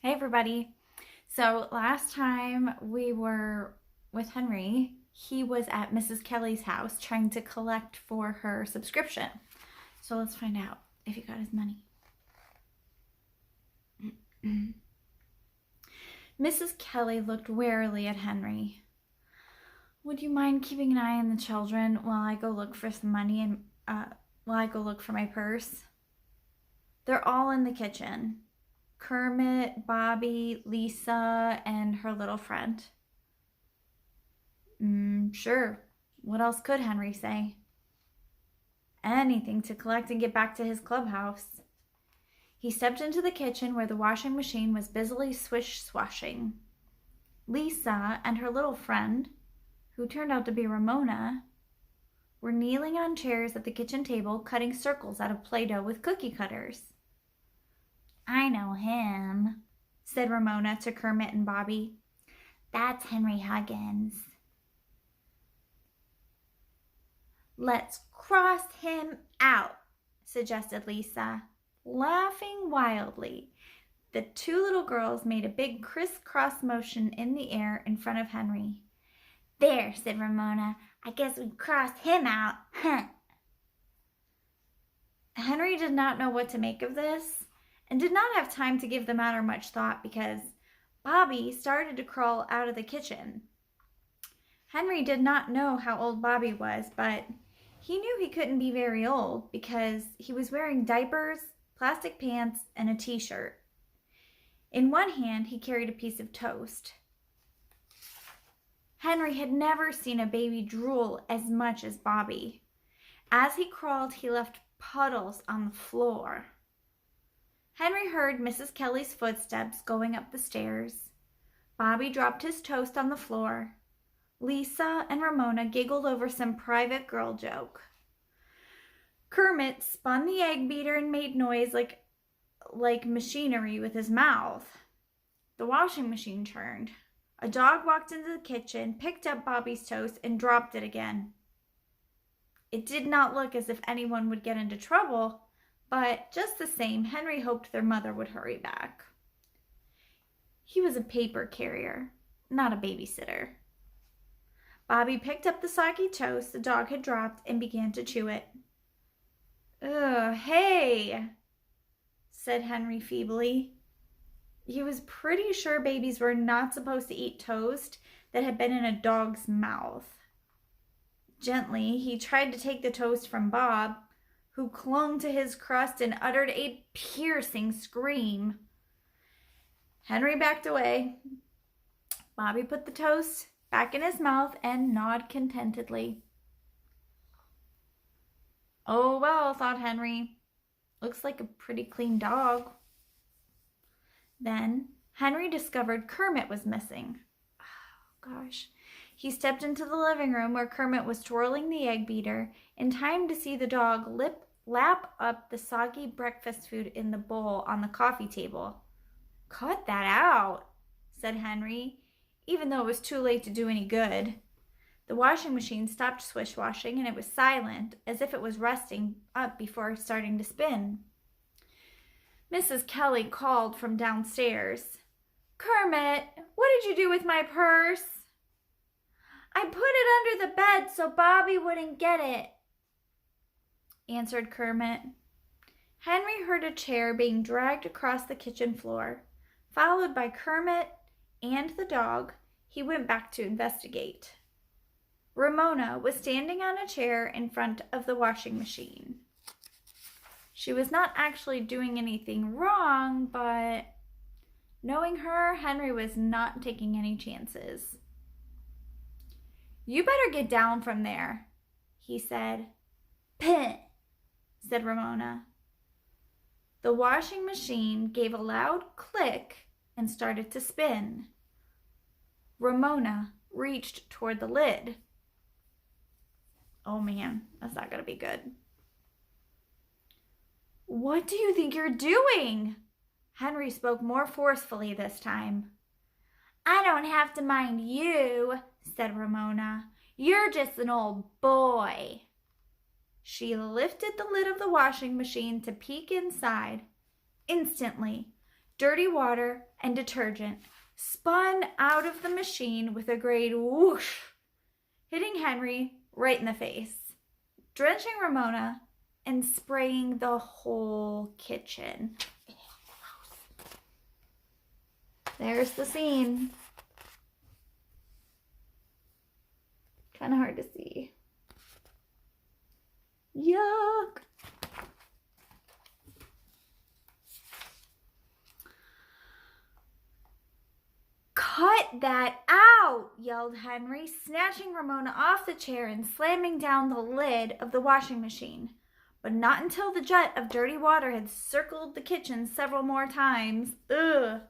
Hey everybody. So last time we were with Henry, he was at Mrs. Kelly's house trying to collect for her subscription. So let's find out if he got his money. Mrs. Kelly looked warily at Henry. Would you mind keeping an eye on the children while I go look for some money and while I go look for my purse? They're all in the kitchen. Kermit, Bobby, Lisa, and her little friend. Sure. What else could Henry say? Anything to collect and get back to his clubhouse. He stepped into the kitchen where the washing machine was busily swish-swashing. Lisa and her little friend, who turned out to be Ramona, were kneeling on chairs at the kitchen table cutting circles out of Play-Doh with cookie cutters. I know him, said Ramona to Kermit and Bobby. That's Henry Huggins. Let's cross him out, suggested Lisa, laughing wildly. The two little girls made a big crisscross motion in the air in front of Henry. There, said Ramona. I guess we crossed him out, huh? Henry did not know what to make of this and did not have time to give the matter much thought because Bobby started to crawl out of the kitchen. Henry did not know how old Bobby was, but he knew he couldn't be very old because he was wearing diapers, plastic pants, and a t-shirt. In one hand, he carried a piece of toast. Henry had never seen a baby drool as much as Bobby. As he crawled, he left puddles on the floor. Henry heard Mrs. Kelly's footsteps going up the stairs. Bobby dropped his toast on the floor. Lisa and Ramona giggled over some private girl joke. Kermit spun the egg beater and made noise like machinery with his mouth. The washing machine turned. A dog walked into the kitchen, picked up Bobby's toast, and dropped it again. It did not look as if anyone would get into trouble, but just the same, Henry hoped their mother would hurry back. He was a paper carrier, not a babysitter. Bobby picked up the soggy toast the dog had dropped and began to chew it. Ugh, hey, said Henry feebly. He was pretty sure babies were not supposed to eat toast that had been in a dog's mouth. Gently, he tried to take the toast from Bob, who clung to his crust and uttered a piercing scream. Henry backed away. Bobby put the toast back in his mouth and gnawed contentedly. Oh well, thought Henry. Looks like a pretty clean dog. Then Henry discovered Kermit was missing. Oh, gosh. He stepped into the living room where Kermit was twirling the egg beater in time to see the dog lap up the soggy breakfast food in the bowl on the coffee table. Cut that out, said Henry, even though it was too late to do any good. The washing machine stopped swish-washing and it was silent, as if it was resting up before starting to spin. Mrs. Kelly called from downstairs. Kermit, what did you do with my purse? I put it under the bed so Bobby wouldn't get it, answered Kermit. Henry heard a chair being dragged across the kitchen floor. Followed by Kermit and the dog, he went back to investigate. Ramona was standing on a chair in front of the washing machine. She was not actually doing anything wrong, but knowing her, Henry was not taking any chances. You better get down from there, he said. Pih, said Ramona. The washing machine gave a loud click and started to spin. Ramona reached toward the lid. Oh man, that's not going to be good. What do you think you're doing? Henry spoke more forcefully this time. I don't have to mind you, said Ramona. You're just an old boy. She lifted the lid of the washing machine to peek inside. Instantly, dirty water and detergent spun out of the machine with a great whoosh, hitting Henry right in the face, drenching Ramona, and spraying the whole kitchen. There's the scene. Kind of hard to see. Yuck. Cut that out, yelled Henry, snatching Ramona off the chair and slamming down the lid of the washing machine. But not until the jet of dirty water had circled the kitchen several more times. Ugh.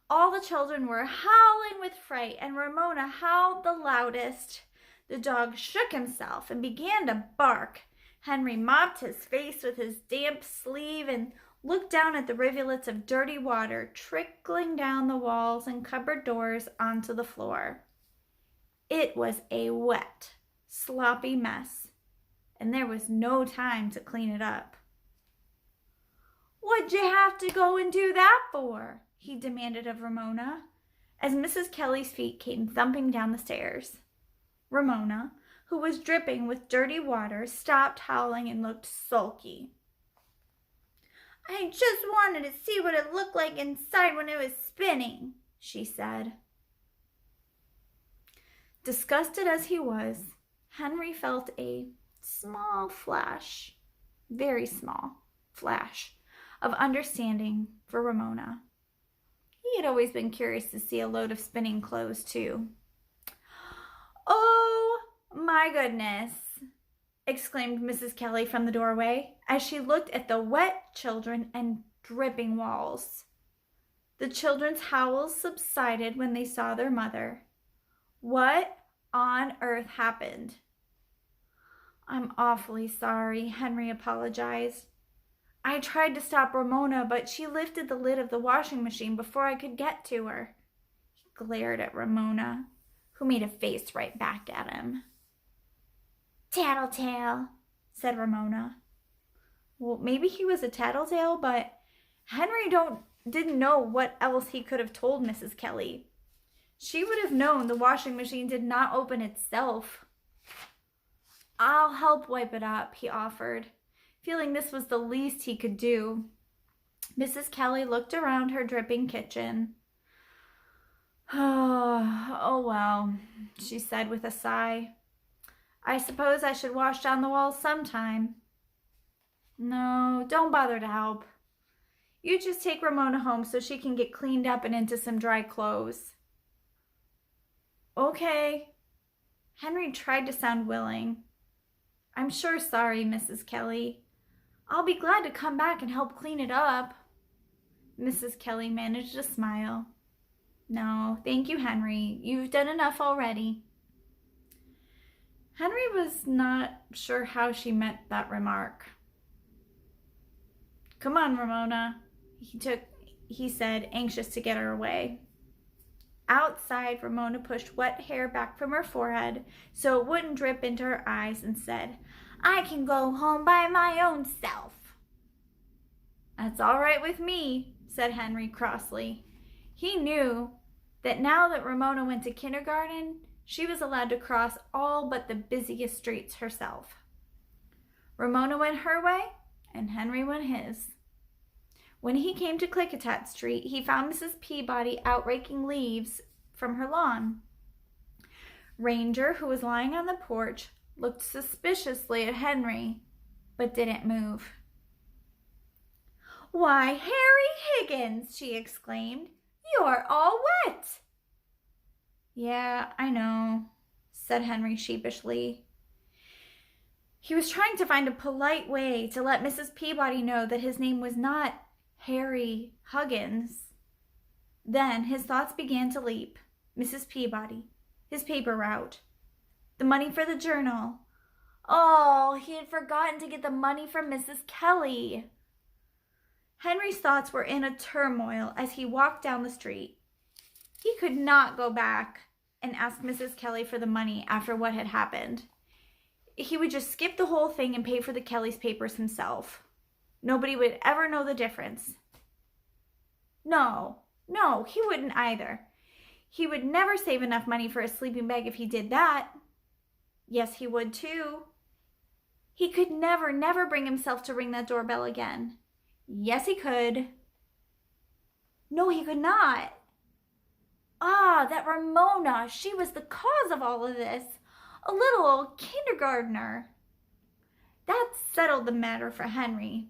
All the children were howling with fright, and Ramona howled the loudest. The dog shook himself and began to bark. Henry mopped his face with his damp sleeve and looked down at the rivulets of dirty water trickling down the walls and cupboard doors onto the floor. It was a wet, sloppy mess, and there was no time to clean it up. "What'd you have to go and do that for?" he demanded of Ramona, as Mrs. Kelly's feet came thumping down the stairs. Ramona, who was dripping with dirty water, stopped howling and looked sulky. "I just wanted to see what it looked like inside when it was spinning," she said. Disgusted as he was, Henry felt a small flash, very small flash, of understanding for Ramona. He had always been curious to see a load of spinning clothes, too. "Oh, my goodness," exclaimed Mrs. Kelly from the doorway as she looked at the wet children and dripping walls. The children's howls subsided when they saw their mother. What on earth happened? "I'm awfully sorry," Henry apologized. "I tried to stop Ramona, but she lifted the lid of the washing machine before I could get to her." He glared at Ramona, who made a face right back at him. "Tattletale," said Ramona. Well, maybe he was a tattletale, but Henry didn't know what else he could have told Mrs. Kelly. She would have known the washing machine did not open itself. "I'll help wipe it up," he offered, feeling this was the least he could do. Mrs. Kelly looked around her dripping kitchen. Oh well," she said with a sigh. "I suppose I should wash down the walls sometime." "No, don't bother to help. You just take Ramona home so she can get cleaned up and into some dry clothes." "Okay." Henry tried to sound willing. "I'm sure sorry, Mrs. Kelly. I'll be glad to come back and help clean it up." Mrs. Kelly managed a smile. "No, thank you, Henry. You've done enough already." Henry was not sure how she meant that remark. "Come on, Ramona," he said, anxious to get her away. Outside, Ramona pushed wet hair back from her forehead so it wouldn't drip into her eyes and said, "I can go home by my own self." "That's all right with me," said Henry crossly. He knew that now that Ramona went to kindergarten, she was allowed to cross all but the busiest streets herself. Ramona went her way, and Henry went his. When he came to Klickitat Street, he found Mrs. Peabody out raking leaves from her lawn. Ranger, who was lying on the porch, looked suspiciously at Henry, but didn't move. "Why, Harry Higgins!" she exclaimed. "You're all wet." "Yeah, I know," said Henry sheepishly. He was trying to find a polite way to let Mrs. Peabody know that his name was not Harry Huggins. Then his thoughts began to leap. Mrs. Peabody, his paper route, the money for the journal. Oh, he had forgotten to get the money from Mrs. Kelly. Henry's thoughts were in a turmoil as he walked down the street. He could not go back and ask Mrs. Kelly for the money after what had happened. He would just skip the whole thing and pay for the Kelly's papers himself. Nobody would ever know the difference. No, he wouldn't either. He would never save enough money for a sleeping bag if he did that. Yes, he would too. He could never bring himself to ring that doorbell again. Yes, he could. No, he could not. Ah, that Ramona, she was the cause of all of this. A little old kindergartner. That settled the matter for Henry.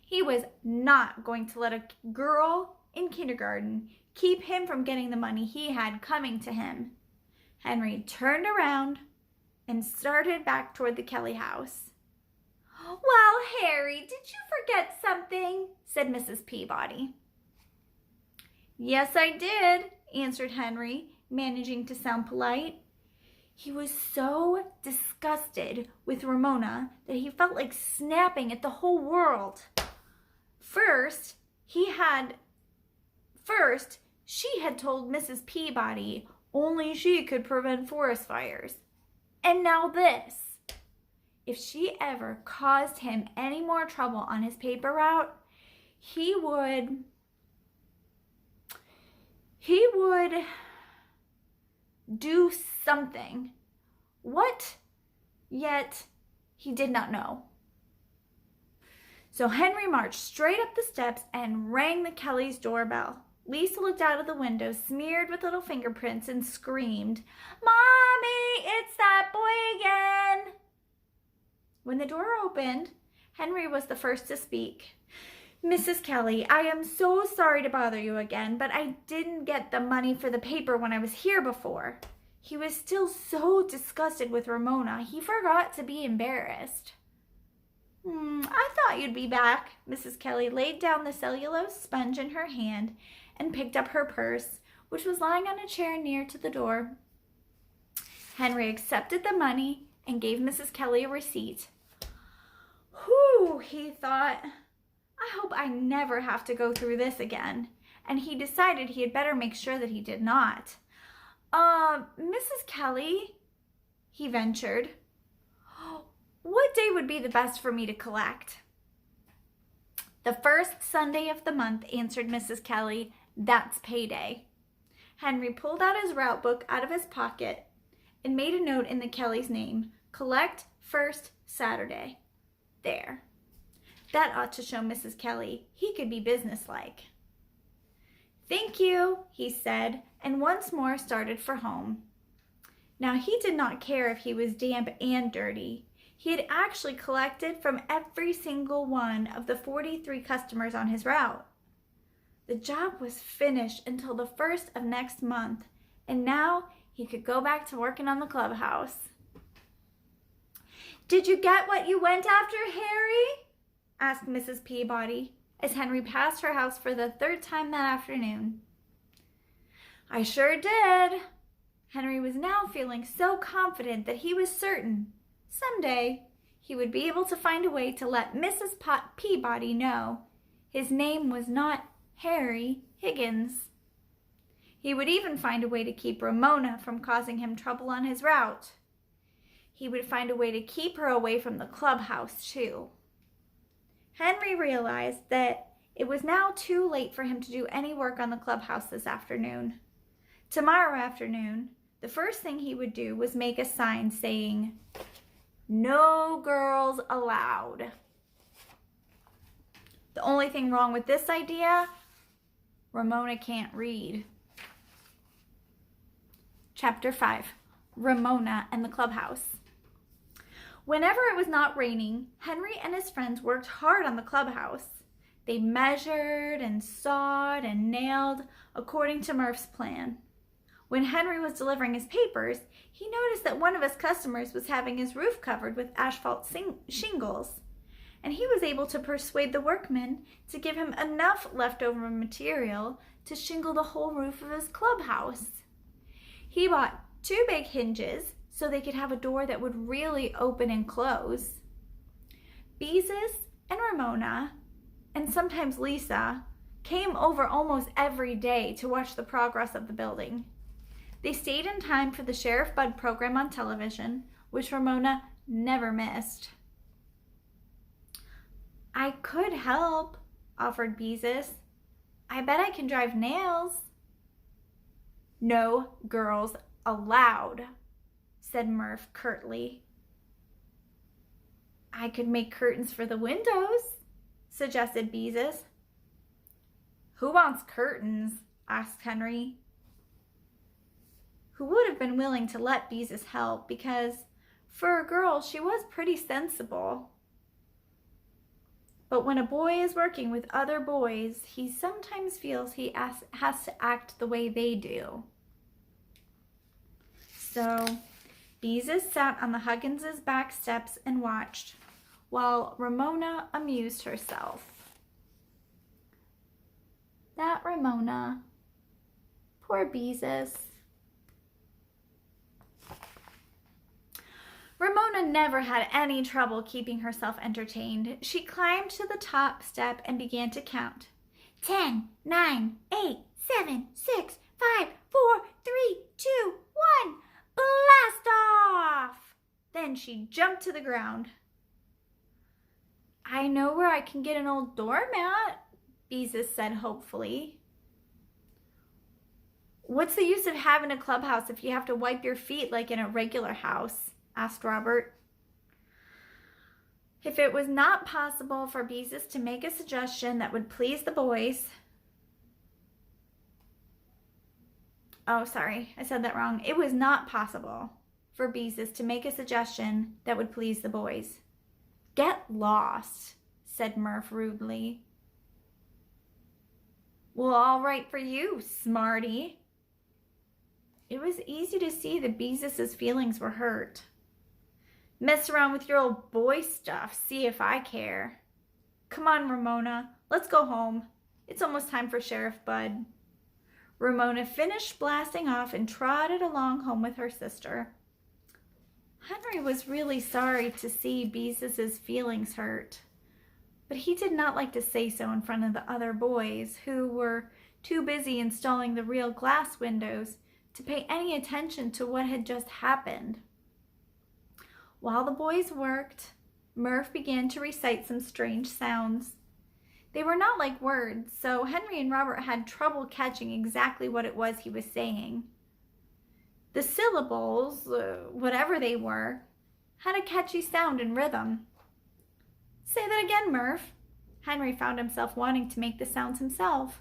He was not going to let a girl in kindergarten keep him from getting the money he had coming to him. Henry turned around and started back toward the Kelly house. "Well, Harry, did you forget something?" said Mrs. Peabody. "Yes, I did," answered Henry, managing to sound polite. He was so disgusted with Ramona that he felt like snapping at the whole world. First, she had told Mrs. Peabody only she could prevent forest fires. And now this. If she ever caused him any more trouble on his paper route, he would do something. What? Yet he did not know. So Henry marched straight up the steps and rang the Kellys' doorbell. Lisa looked out of the window, smeared with little fingerprints, and screamed, "Mommy, it's that boy again!" When the door opened, Henry was the first to speak. "Mrs. Kelly, I am so sorry to bother you again, but I didn't get the money for the paper when I was here before." He was still so disgusted with Ramona, he forgot to be embarrassed. "I thought you'd be back." Mrs. Kelly laid down the cellulose sponge in her hand and picked up her purse, which was lying on a chair near to the door. Henry accepted the money and gave Mrs. Kelly a receipt. "Whew," he thought. "I hope I never have to go through this again." And he decided he had better make sure that he did not. Mrs. Kelly," he ventured, "what day would be the best for me to collect?" "The first Sunday of the month," answered Mrs. Kelly. "That's payday." Henry pulled out his route book out of his pocket and made a note in the Kelly's name. "Collect first Saturday." There. That ought to show Mrs. Kelly he could be businesslike. "Thank you," he said, and once more started for home. Now, he did not care if he was damp and dirty. He had actually collected from every single one of the 43 customers on his route. The job was finished until the 1st of next month, and now he could go back to working on the clubhouse. "Did you get what you went after, Harry?" asked Mrs. Peabody, as Henry passed her house for the 3rd time that afternoon. "I sure did." Henry was now feeling so confident that he was certain someday he would be able to find a way to let Mrs. Peabody know his name was not Harry Higgins. He would even find a way to keep Ramona from causing him trouble on his route. He would find a way to keep her away from the clubhouse, too. Henry realized that it was now too late for him to do any work on the clubhouse this afternoon. Tomorrow afternoon, the first thing he would do was make a sign saying, "No girls allowed." The only thing wrong with this idea, Ramona can't read. Chapter 5, Ramona and the Clubhouse. Whenever it was not raining, Henry and his friends worked hard on the clubhouse. They measured and sawed and nailed according to Murph's plan. When Henry was delivering his papers, he noticed that one of his customers was having his roof covered with asphalt shingles, and he was able to persuade the workmen to give him enough leftover material to shingle the whole roof of his clubhouse. He bought 2 big hinges so they could have a door that would really open and close. Beezus and Ramona, and sometimes Lisa, came over almost every day to watch the progress of the building. They stayed in time for the Sheriff Bud program on television, which Ramona never missed. "I could help," offered Beezus. I bet I can drive nails. No girls allowed, said Murph curtly. I could make curtains for the windows, suggested Beezus. Who wants curtains? Asked Henry, who would have been willing to let Beezus help because, for a girl, she was pretty sensible. But when a boy is working with other boys, he sometimes feels he has to act the way they do. So Beezus sat on the Hugginses' back steps and watched, while Ramona amused herself. That Ramona. Poor Beezus. Ramona never had any trouble keeping herself entertained. She climbed to the top step and began to count. 10, 9, 8, 7, 6, 5, 4, 3, 2, 1. Blast off! Then she jumped to the ground. I know where I can get an old doormat, Beezus said hopefully. What's the use of having a clubhouse if you have to wipe your feet like in a regular house? Asked Robert. If it was not possible for Beezus to make a suggestion that would please the boys... Oh, sorry, I said that wrong. It was not possible for Beezus to make a suggestion that would please the boys. Get lost, said Murph rudely. Well, all right for you, smarty. It was easy to see that Beezus' feelings were hurt. Mess around with your old boy stuff, see if I care. Come on, Ramona, let's go home. It's almost time for Sheriff Bud. Ramona finished blasting off and trotted along home with her sister. Henry was really sorry to see Beezus' feelings hurt, but he did not like to say so in front of the other boys, who were too busy installing the real glass windows to pay any attention to what had just happened. While the boys worked, Murph began to recite some strange sounds. They were not like words, so Henry and Robert had trouble catching exactly what it was he was saying. The syllables, whatever they were, had a catchy sound and rhythm. Say that again, Murph. Henry found himself wanting to make the sounds himself.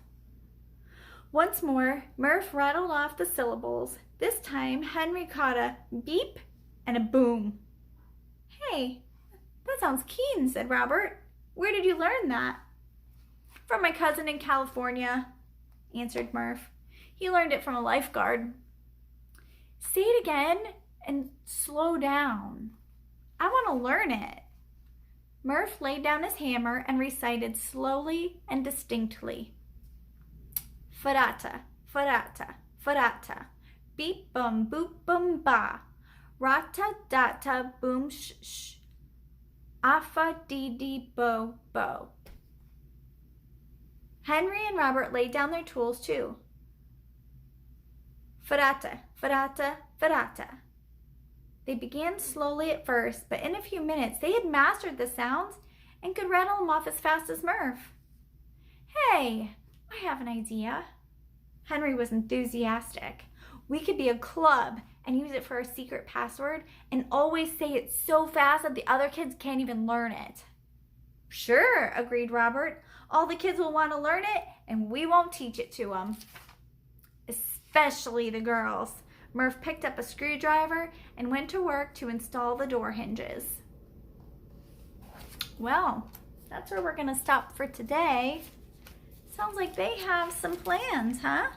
Once more, Murph rattled off the syllables. This time, Henry caught a beep and a boom. Hey, that sounds keen, said Robert. Where did you learn that? From my cousin in California, answered Murph. He learned it from a lifeguard. Say it again and slow down. I want to learn it. Murph laid down his hammer and recited slowly and distinctly. Farata, farata, farata, beep bum boop bum ba, rata data boom sh sh, afa dee dee bo bo. Henry and Robert laid down their tools too. Farata, farata, farata. They began slowly at first, but in a few minutes they had mastered the sounds and could rattle them off as fast as Murph. Hey, I have an idea. Henry was enthusiastic. We could be a club and use it for a secret password and always say it so fast that the other kids can't even learn it. Sure, agreed Robert. All the kids will want to learn it and we won't teach it to them. Especially the girls. Murph picked up a screwdriver and went to work to install the door hinges. Well, that's where we're going to stop for today. Sounds like they have some plans, huh?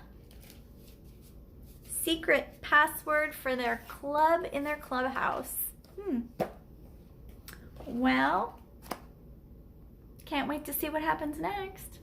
Secret password for their club in their clubhouse. Well, can't wait to see what happens next.